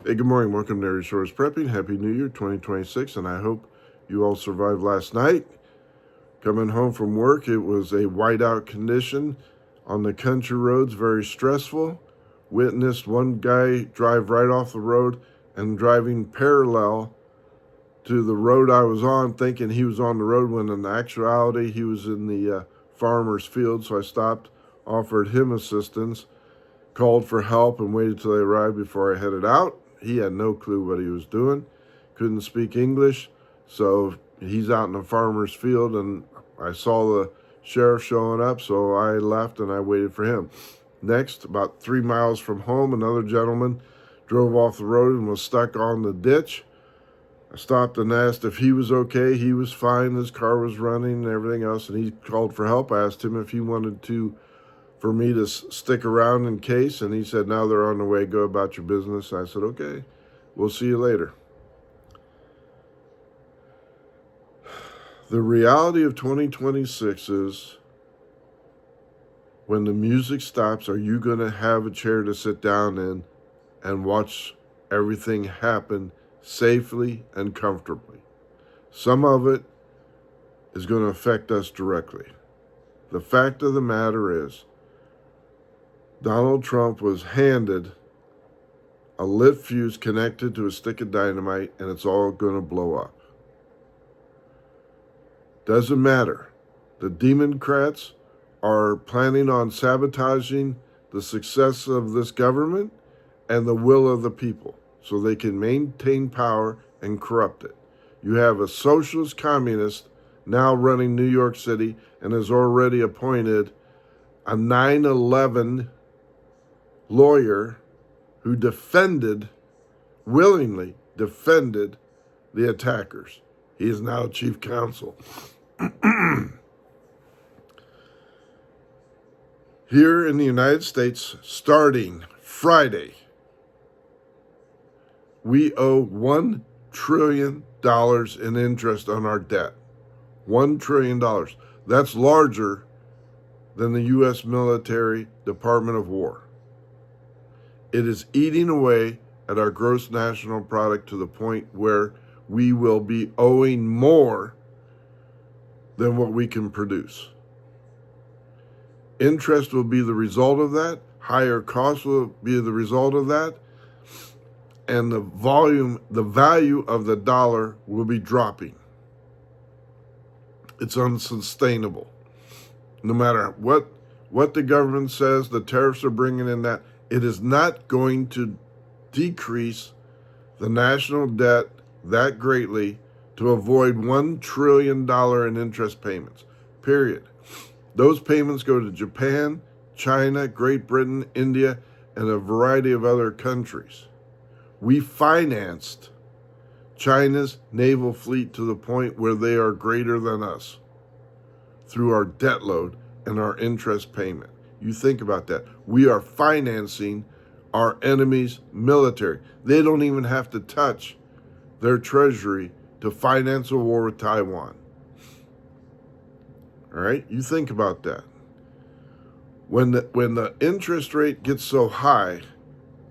Hey, good morning. Welcome to Resource Prepping. Happy New Year 2026, and I hope you all survived last night. Coming home from work, it was a whiteout condition on the country roads, very stressful. Witnessed one guy drive right off the road and driving parallel to the road I was on, thinking he was on the road when in actuality he was in the farmer's field. So I stopped, offered him assistance, called for help, and waited till they arrived before I headed out. He had no clue what he was doing, couldn't speak English, so he's out in the farmer's field, and I saw the sheriff showing up, so I left and I waited for him. Next, about 3 miles from home, another gentleman drove off the road and was stuck on the ditch. I stopped and asked if he was okay. He was fine, his car was running and everything else, and he called for help. I asked him if he wanted for me to stick around in case, and he said, "Now they're on the way, go about your business." I said, "Okay, we'll see you later." The reality of 2026 is, when the music stops, are you going to have a chair to sit down in and watch everything happen safely and comfortably? Some of it is going to affect us directly. The fact of the matter is, Donald Trump was handed a lit fuse connected to a stick of dynamite, and it's all going to blow up. Doesn't matter. The Democrats are planning on sabotaging the success of this government and the will of the people so they can maintain power and corrupt it. You have a socialist communist now running New York City and has already appointed a 9/11 lawyer who willingly defended the attackers. He is now chief counsel. Here in the United States, starting Friday, we owe $1 trillion in interest on our debt. $1 trillion. That's larger than the U.S. military Department of War. It is eating away at our gross national product to the point where we will be owing more than what we can produce. Interest will be the result of that. Higher costs will be the result of that. And the value of the dollar will be dropping. It's unsustainable. No matter what the government says, the tariffs are bringing in that, it is not going to decrease the national debt that greatly to avoid $1 trillion in interest payments, period. Those payments go to Japan, China, Great Britain, India, and a variety of other countries. We financed China's naval fleet to the point where they are greater than us through our debt load and our interest payment. You think about that. We are financing our enemy's military. They don't even have to touch their treasury to finance a war with Taiwan. All right? You think about that. When the interest rate gets so high,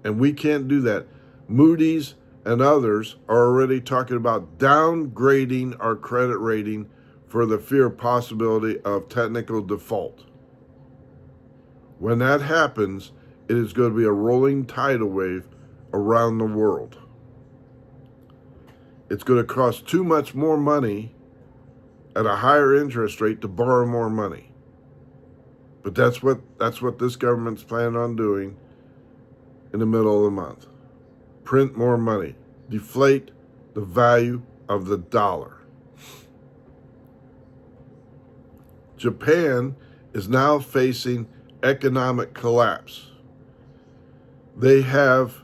and we can't do that, Moody's and others are already talking about downgrading our credit rating for the fear possibility of technical default. When that happens, it is going to be a rolling tidal wave around the world. It's going to cost too much more money at a higher interest rate to borrow more money. But that's what this government's planning on doing in the middle of the month. Print more money, deflate the value of the dollar. Japan is now facing economic collapse. They have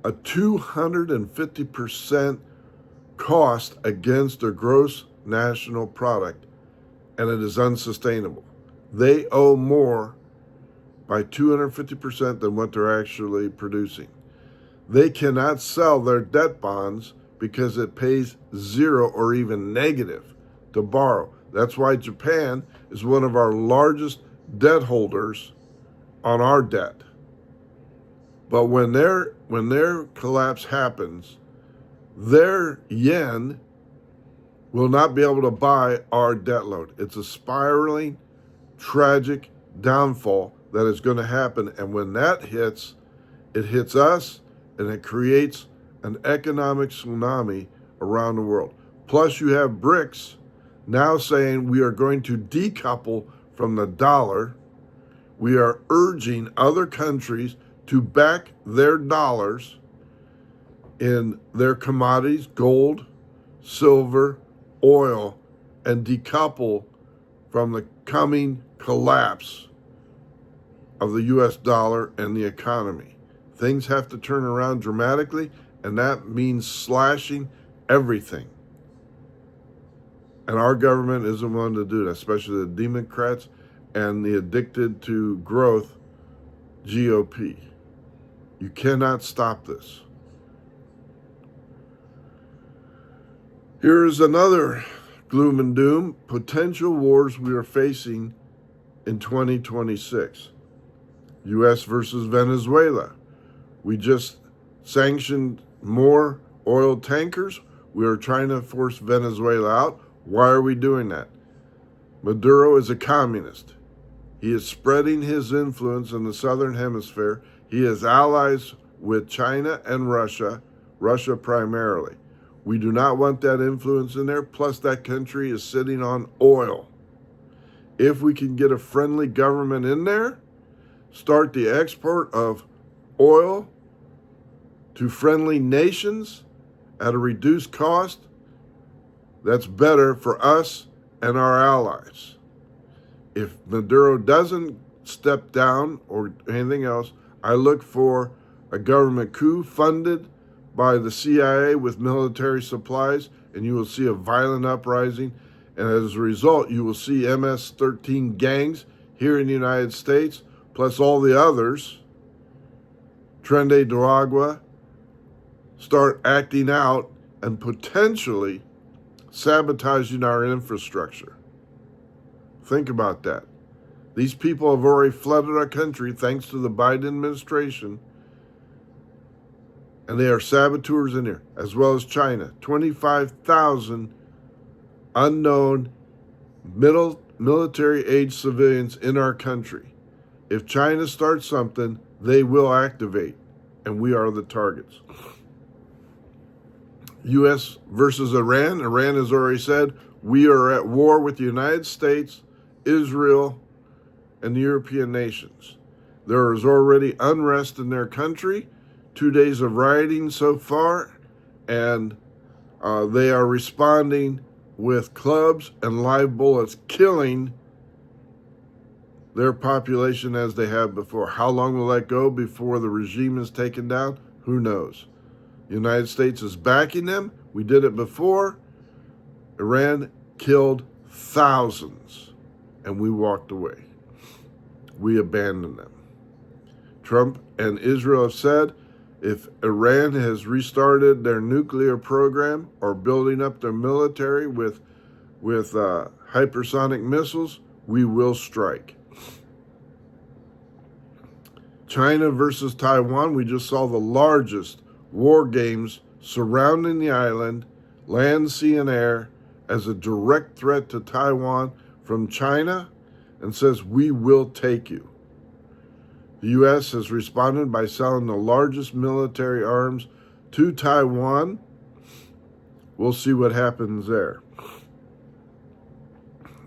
a 250% cost against their gross national product, and it is unsustainable. They owe more by 250% than what they're actually producing. They cannot sell their debt bonds because it pays zero or even negative to borrow. That's why Japan is one of our largest debt holders on our debt. But when their collapse happens, their yen will not be able to buy our debt load. It's a spiraling, tragic downfall that is going to happen. And when that hits, it hits us and it creates an economic tsunami around the world. Plus, you have BRICS now saying we are going to decouple from the dollar. We are urging other countries to back their dollars in their commodities, gold, silver, oil, and decouple from the coming collapse of the US dollar and the economy. Things have to turn around dramatically, and that means slashing everything. And our government isn't willing to do that, especially the Democrats and the addicted to growth GOP. You cannot stop this. Here is another gloom and doom, potential wars we are facing in 2026. U.S. versus Venezuela. We just sanctioned more oil tankers. We are trying to force Venezuela out. Why are we doing that? Maduro is a communist. He is spreading his influence in the southern hemisphere. He is allies with China and Russia primarily. We do not want that influence in there. Plus, that country is sitting on oil. If we can get a friendly government in there, start the export of oil to friendly nations at a reduced cost, that's better for us and our allies. If Maduro doesn't step down or anything else, I look for a government coup funded by the CIA with military supplies, and you will see a violent uprising. And as a result, you will see MS-13 gangs here in the United States, plus all the others, Tren de Aragua, start acting out and potentially sabotaging our infrastructure. Think about that. These people have already flooded our country thanks to the Biden administration, and they are saboteurs in here, as well as China. 25,000 unknown military-age civilians in our country. If China starts something, they will activate, and we are the targets. U.S. versus Iran. Iran has already said we are at war with the United States, Israel, and the European nations. There is already unrest in their country, 2 days of rioting so far, and they are responding with clubs and live bullets, killing their population as they have before. How long will that go before the regime is taken down? Who knows? The United States is backing them. We did it before. Iran killed thousands, and we walked away. We abandoned them. Trump and Israel have said if Iran has restarted their nuclear program or building up their military with hypersonic missiles, we will strike. China versus Taiwan. We just saw the largest war games surrounding the island, land, sea, and air, as a direct threat to Taiwan from China, and says, we will take you. The U.S. has responded by selling the largest military arms to Taiwan. We'll see what happens there.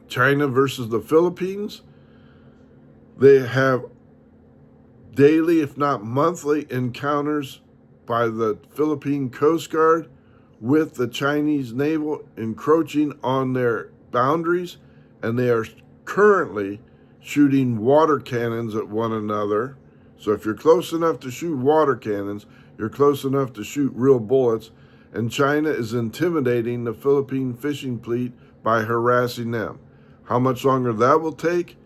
China versus the Philippines. They have daily, if not monthly, encounters by the Philippine Coast Guard with the Chinese naval encroaching on their boundaries, and they are currently shooting water cannons at one another. So if you're close enough to shoot water cannons, you're close enough to shoot real bullets, and China is intimidating the Philippine fishing fleet by harassing them. How much longer that will take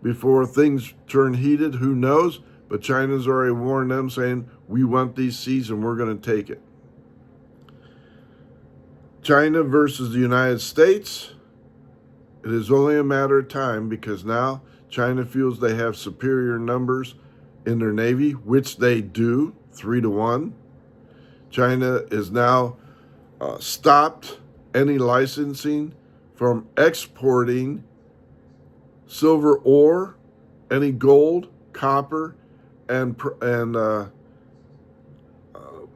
before things turn heated, who knows? But China's already warned them, saying, we want these seas and we're going to take it. China versus the United States. It is only a matter of time, because now China feels they have superior numbers in their Navy, which they do, 3-1. China is now stopped any licensing from exporting silver ore, any gold, copper, and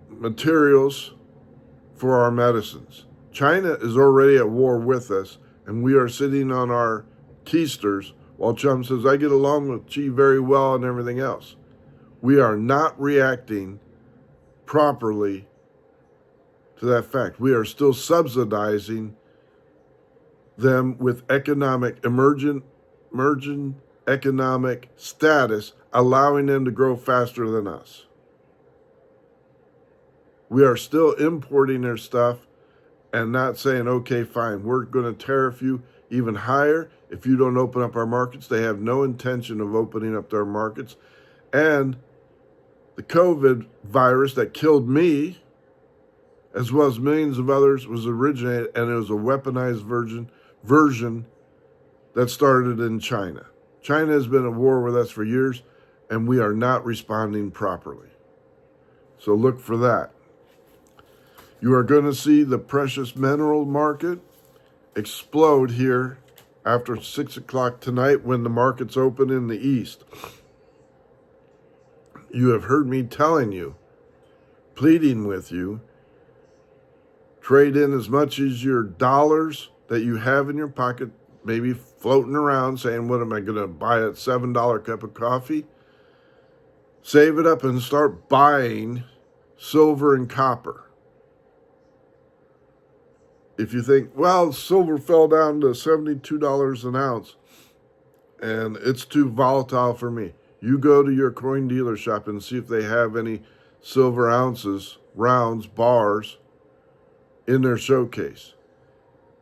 materials for our medicines. China is already at war with us, and we are sitting on our keisters while Trump says, I get along with Xi very well and everything else. We are not reacting properly to that fact. We are still subsidizing them with emergent economic status, allowing them to grow faster than us. We are still importing their stuff and not saying, okay, fine, we're going to tariff you even higher if you don't open up our markets. They have no intention of opening up their markets. And the COVID virus that killed me, as well as millions of others, was originated, and it was a weaponized version that started in China. China has been at war with us for years, and we are not responding properly. So look for that. You are going to see the precious mineral market explode here after 6 o'clock tonight when the markets open in the East. You have heard me telling you, pleading with you, trade in as much as your dollars that you have in your pocket, maybe floating around saying, what am I going to buy a $7 cup of coffee? Save it up and start buying silver and copper. If you think, well, silver fell down to $72 an ounce and it's too volatile for me, you go to your coin dealer shop and see if they have any silver ounces, rounds, bars in their showcase.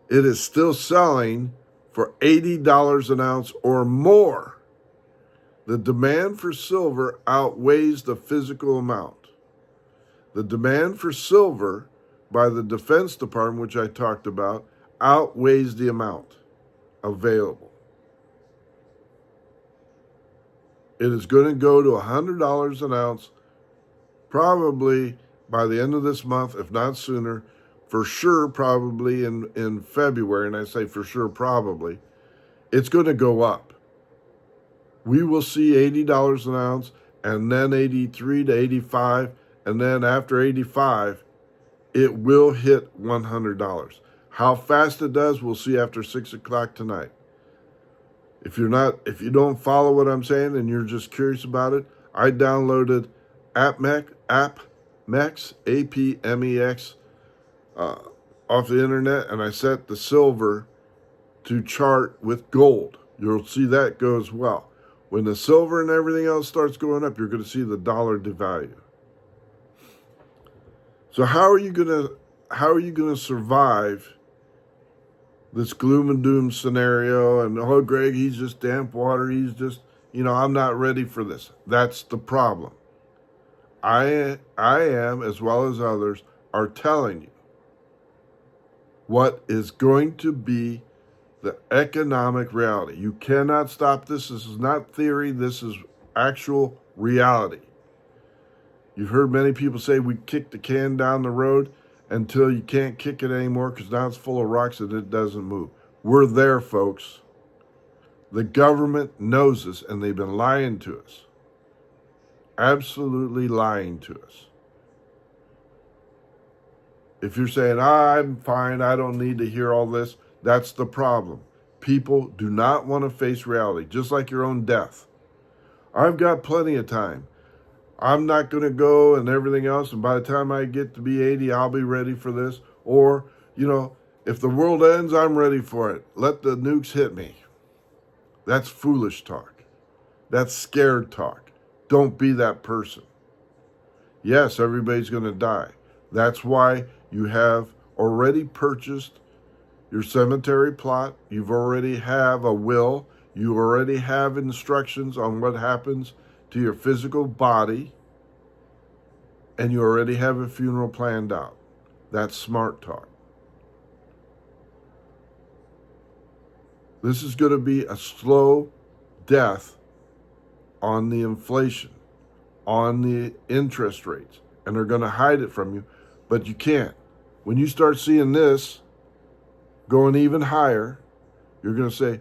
It is still selling for $80 an ounce or more. The demand for silver outweighs the physical amount. The demand for silver by the Defense Department, which I talked about, outweighs the amount available. It is going to go to $100 an ounce probably by the end of this month, if not sooner, for sure probably in February, and I say for sure probably, it's going to go up. We will see $80 an ounce, and then 83 to 85, and then after 85, it will hit $100. How fast it does, we'll see after 6 o'clock tonight. If you don't follow what I'm saying and you're just curious about it, I downloaded APMEX, APMEX, off the internet, and I set the silver to chart with gold. You'll see that go as well. When the silver and everything else starts going up, you're going to see the dollar devalue. So how are you going to survive this gloom and doom scenario? And, oh, Greg, he's just damp water. He's just, I'm not ready for this. That's the problem. I am, as well as others, are telling you what is going to be the economic reality. You cannot stop this. This is not theory. This is actual reality. You've heard many people say we kick the can down the road until you can't kick it anymore because now it's full of rocks and it doesn't move. We're there, folks. The government knows this, and they've been lying to us. Absolutely lying to us. If you're saying, I'm fine, I don't need to hear all this, that's the problem. People do not want to face reality, just like your own death. I've got plenty of time. I'm not going to go and everything else, and by the time I get to be 80, I'll be ready for this. Or, if the world ends, I'm ready for it. Let the nukes hit me. That's foolish talk. That's scared talk. Don't be that person. Yes, everybody's going to die. That's why you have already purchased your cemetery plot. You've already have a will. You already have instructions on what happens to your physical body, and you already have a funeral planned out. That's smart talk. This is going to be a slow death on the inflation. on the interest rates, and they're going to hide it from you, but you can't. When you start seeing this going even higher, you're going to say,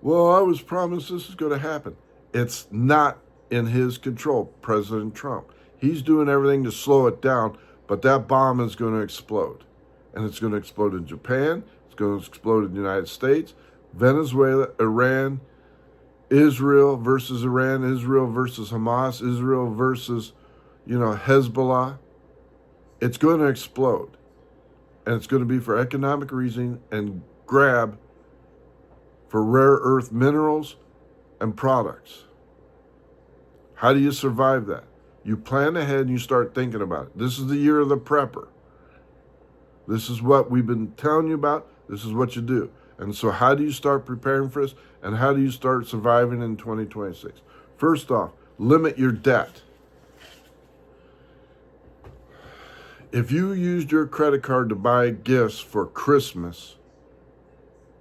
well, I was promised this is going to happen. It's not in his control, President Trump. He's doing everything to slow it down, but that bomb is going to explode. And it's going to explode in Japan. It's going to explode in the United States, Venezuela, Iran, Israel versus Iran, Israel versus Hamas, Israel versus, Hezbollah. It's going to explode. And it's going to be for economic reason and grab for rare earth minerals and products. How do you survive that? You plan ahead and you start thinking about it. This is the year of the prepper. This is what we've been telling you about. This is what you do. And so how do you start preparing for this? And how do you start surviving in 2026? First off, limit your debt. If you used your credit card to buy gifts for Christmas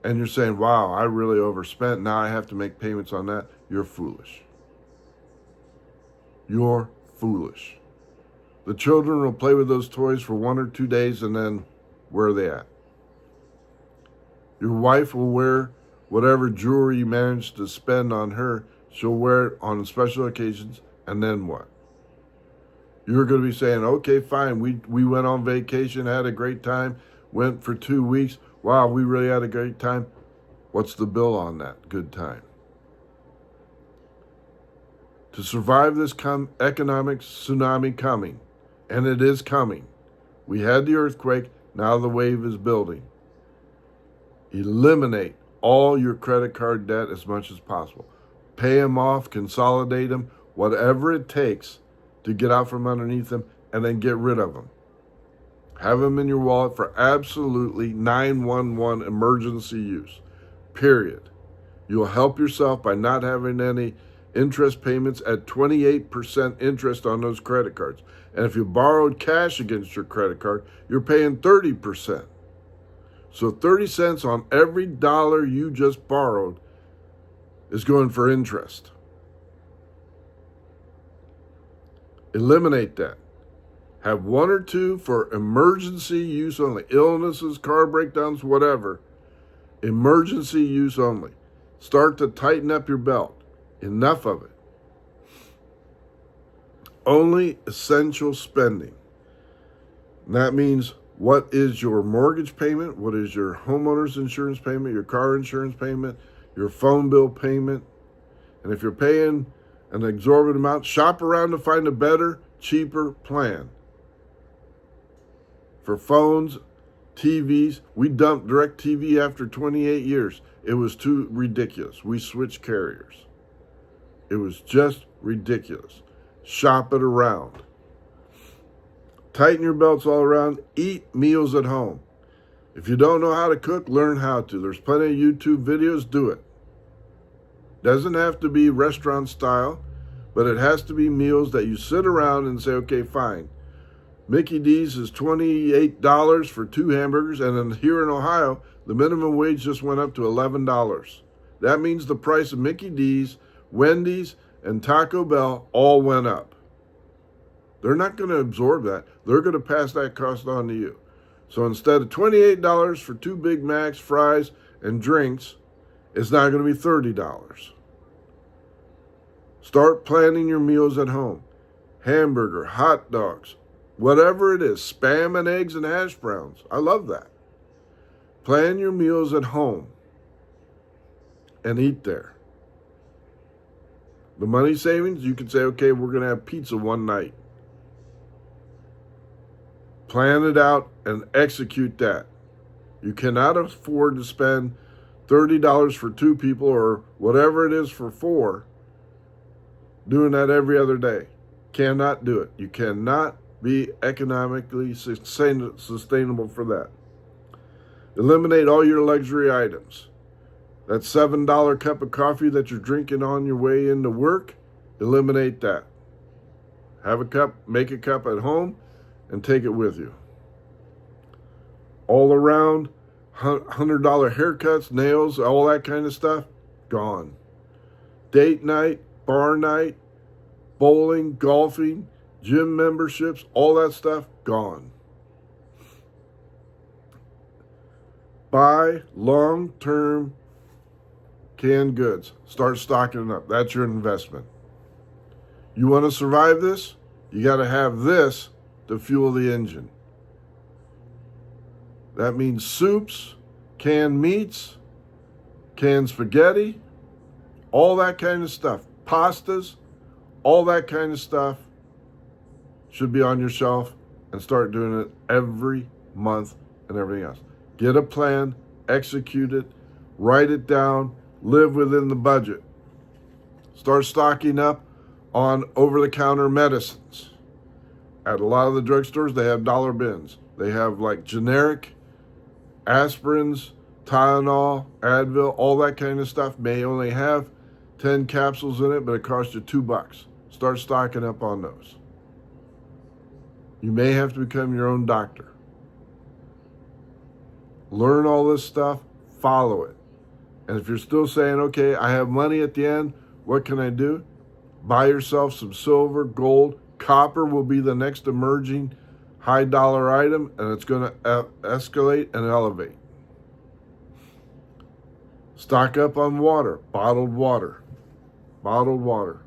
and you're saying, wow, I really overspent, now I have to make payments on that, you're foolish. You're foolish. The children will play with those toys for 1 or 2 days, and then where are they at? Your wife will wear whatever jewelry you managed to spend on her. She'll wear it on special occasions, and then what? You're going to be saying, okay, fine, we went on vacation, had a great time, went for 2 weeks. Wow, we really had a great time. What's the bill on that good time? To survive this economic tsunami coming, and it is coming. We had the earthquake, now the wave is building. Eliminate all your credit card debt as much as possible. Pay them off, consolidate them, whatever it takes to get out from underneath them, and then get rid of them. Have them in your wallet for absolutely 911 emergency use, period. You'll help yourself by not having any interest payments at 28% interest on those credit cards. And if you borrowed cash against your credit card, you're paying 30%. So 30 cents on every dollar you just borrowed is going for interest. Eliminate that. Have 1 or 2 for emergency use only. Illnesses, car breakdowns, whatever. Emergency use only. Start to tighten up your belt. Enough of it. Only essential spending. And that means what is your mortgage payment? What is your homeowner's insurance payment? Your car insurance payment? Your phone bill payment? And if you're paying an exorbitant amount, shop around to find a better, cheaper plan. For phones, TVs, we dumped DirecTV after 28 years. It was too ridiculous. We switched carriers. It was just ridiculous. Shop it around. Tighten your belts all around. Eat meals at home. If you don't know how to cook, learn how to. There's plenty of YouTube videos. Do it. Doesn't have to be restaurant style, but it has to be meals that you sit around and say, okay, fine. Mickey D's is $28 for 2 hamburgers, and then here in Ohio, the minimum wage just went up to $11. That means the price of Mickey D's, Wendy's, and Taco Bell all went up. They're not going to absorb that. They're going to pass that cost on to you. So instead of $28 for 2 Big Macs, fries, and drinks, it's now going to be $30. Start planning your meals at home. Hamburger, hot dogs, whatever it is, Spam and eggs and hash browns. I love that. Plan your meals at home and eat there. The money savings, you can say, okay, we're going to have pizza one night. Plan it out and execute that. You cannot afford to spend $30 for 2 people or whatever it is for 4, doing that every other day. Cannot do it. You cannot be economically sustainable for that. Eliminate all your luxury items. That $7 cup of coffee that you're drinking on your way into work, eliminate that. Have a cup, make a cup at home, and take it with you. All around, $100 haircuts, nails, all that kind of stuff, gone. Date night, bar night, bowling, golfing, gym memberships, all that stuff, gone. Buy long-term canned goods. Start stocking up. That's your investment. You want to survive this? You got to have this to fuel the engine. That means soups, canned meats, canned spaghetti, all that kind of stuff. Pastas, all that kind of stuff should be on your shelf, and start doing it every month and everything else. Get a plan, execute it, write it down, live within the budget. Start stocking up on over-the-counter medicines. At a lot of the drugstores, they have dollar bins. They have like generic aspirins, Tylenol, Advil, all that kind of stuff. May only have 10 capsules in it, but it costs you $2. Start stocking up on those. You may have to become your own doctor. Learn all this stuff, follow it. And if you're still saying, okay, I have money at the end, what can I do? Buy yourself some silver, gold. Copper will be the next emerging high dollar item, and it's going to escalate and elevate. Stock up on water, bottled water. Bottled water.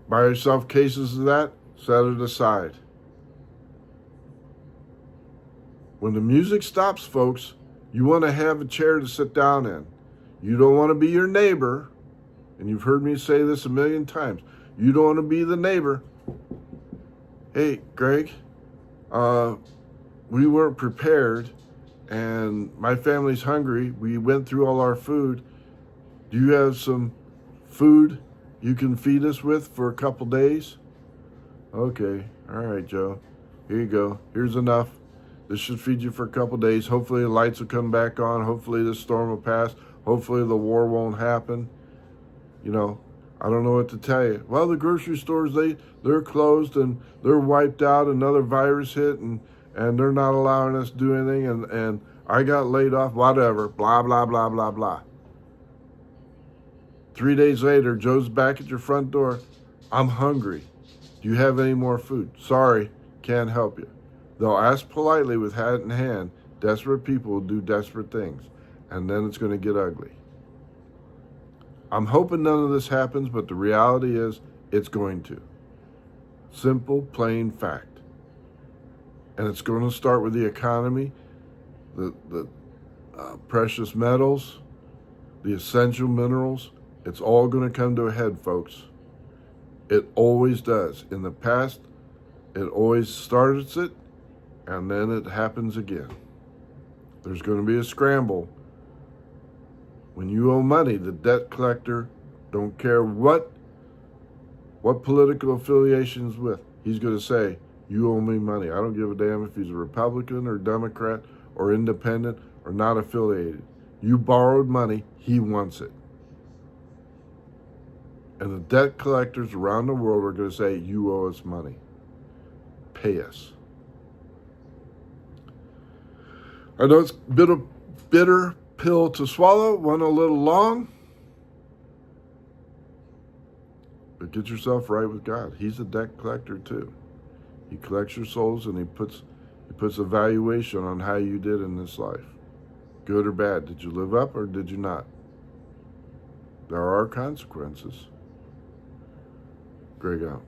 Buy yourself cases of that, set it aside. When the music stops, folks, you want to have a chair to sit down in. You don't want to be your neighbor, and you've heard me say this a million times. You don't want to be the neighbor. Hey, Greg, we weren't prepared, and my family's hungry. We went through all our food. Do you have some food you can feed us with for a couple days? Okay, all right, Joe. Here you go. Here's enough. This should feed you for a couple days. Hopefully the lights will come back on. Hopefully this storm will pass. Hopefully the war won't happen. You know, I don't know what to tell you. Well, the grocery stores, they're closed and they're wiped out. Another virus hit and they're not allowing us to do anything. And I got laid off, whatever, blah, blah, blah, blah, blah. 3 days later, Joe's back at your front door. I'm hungry. Do you have any more food? Sorry, can't help you. They'll ask politely with hat in hand. Desperate people will do desperate things. And then it's going to get ugly. I'm hoping none of this happens, but the reality is it's going to. Simple, plain fact. And it's going to start with the economy, the precious metals, the essential minerals. It's all going to come to a head, folks. It always does. In the past, it always starts it, and then it happens again. There's going to be a scramble. When you owe money, the debt collector, don't care what political affiliation's with, he's going to say, you owe me money. I don't give a damn if he's a Republican or Democrat or independent or not affiliated. You borrowed money, he wants it. And the debt collectors around the world are going to say, you owe us money. Pay us. I know it's a bitter pill to swallow, one a little long, but get yourself right with God. He's a debt collector too. He collects your souls and he puts a valuation on how you did in this life. Good or bad. Did you live up or did you not? There are consequences. Greg out.